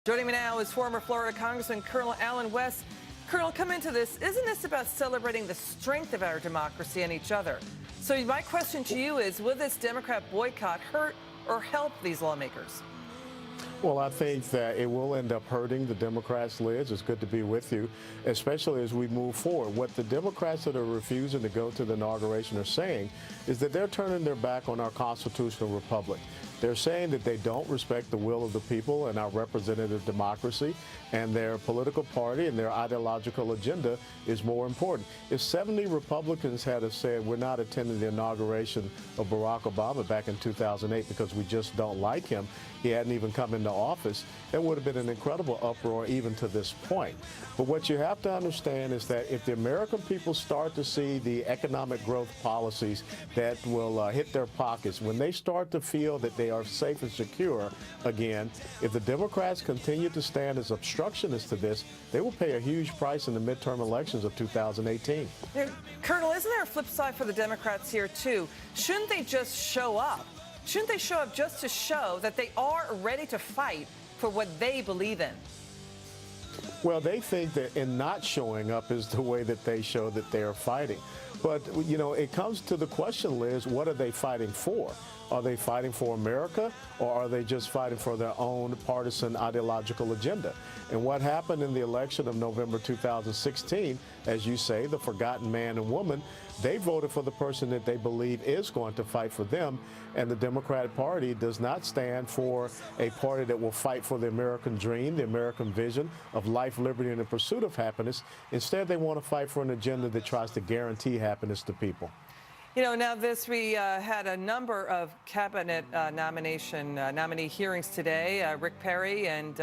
Joining me now is former Florida Congressman Colonel Allen West. Colonel, come into this. Isn't this about celebrating the strength of our democracy and each other? So my question to you is, will this Democrat boycott hurt or help these lawmakers? Well, I think that it will end up hurting the Democrats, Liz. It's good to be with you, especially as we move forward. What the Democrats that are refusing to go to the inauguration are saying is that they're turning their back on our constitutional republic. They're saying that they don't respect the will of the people and our representative democracy, and their political party and their ideological agenda is more important. If 70 Republicans had said we're not attending the inauguration of Barack Obama back in 2008 because we just don't like him, he hadn't even come into office, there would have been an incredible uproar even to this point. But what you have to understand is that if the American people start to see the economic growth policies that will hit their pockets, when they start to feel that they are safe and secure again, if the Democrats continue to stand as obstructionists to this, they will pay a huge price in the midterm elections of 2018. Colonel, isn't there a flip side for the Democrats here, too? Shouldn't they just show up? Shouldn't they show up just to show that they are ready to fight for what they believe in? Well, they think that in not showing up is the way that they show that they are fighting. But, you know, it comes to the question, Liz, what are they fighting for? Are they fighting for America, or are they just fighting for their own partisan ideological agenda? And what happened in the election of November 2016, as you say, the forgotten man and woman, they voted for the person that they believe is going to fight for them. And the Democratic Party does not stand for a party that will fight for the American dream, the American vision of life, liberty, and the pursuit of happiness. Instead, they want to fight for an agenda that tries to guarantee happiness to people. You know, now we had a number of cabinet nominee hearings today. Rick Perry and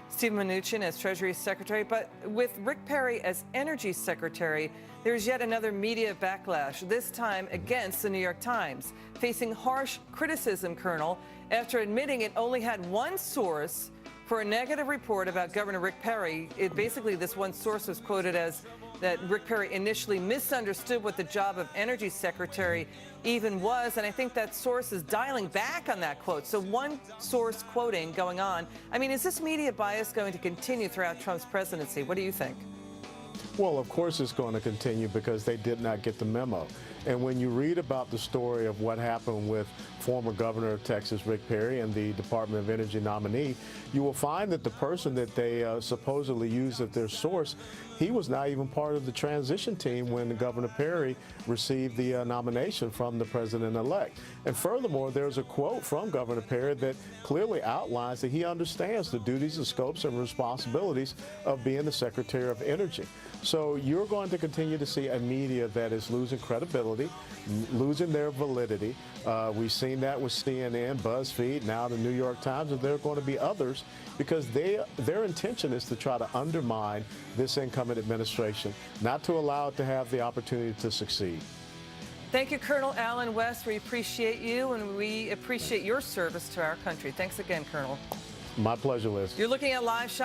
Steve Mnuchin as Treasury Secretary. But with Rick Perry as Energy Secretary, there's yet another media backlash, this time against the New York Times, facing harsh criticism, Colonel, after admitting it only had one source for a negative report about Governor Rick Perry. Basically, this one source was quoted as that Rick Perry initially misunderstood what the job of Energy Secretary even was, and I think that source is dialing back on that quote. So one source quoting going on. I mean, is this media bias going to continue throughout Trump's presidency? What do you think? Well, of course it's going to continue because they did not get the memo. And when you read about the story of what happened with former governor of Texas, Rick Perry, and the Department of Energy nominee, you will find that the person that they supposedly used as their source, he was not even part of the transition team when Governor Perry received the nomination from the president-elect. And furthermore, there's a quote from Governor Perry that clearly outlines that he understands the duties and scopes and responsibilities of being the Secretary of Energy. So you're going to continue to see a media that is losing credibility, losing their validity. We've seen that with CNN, BuzzFeed, now the New York Times, and there are going to be others because their intention is to try to undermine this incoming administration, not to allow it to have the opportunity to succeed. Thank you, Colonel Allen West. We appreciate you, and we appreciate your service to our country. Thanks again, Colonel. My pleasure, Liz. You're looking at Live Shot.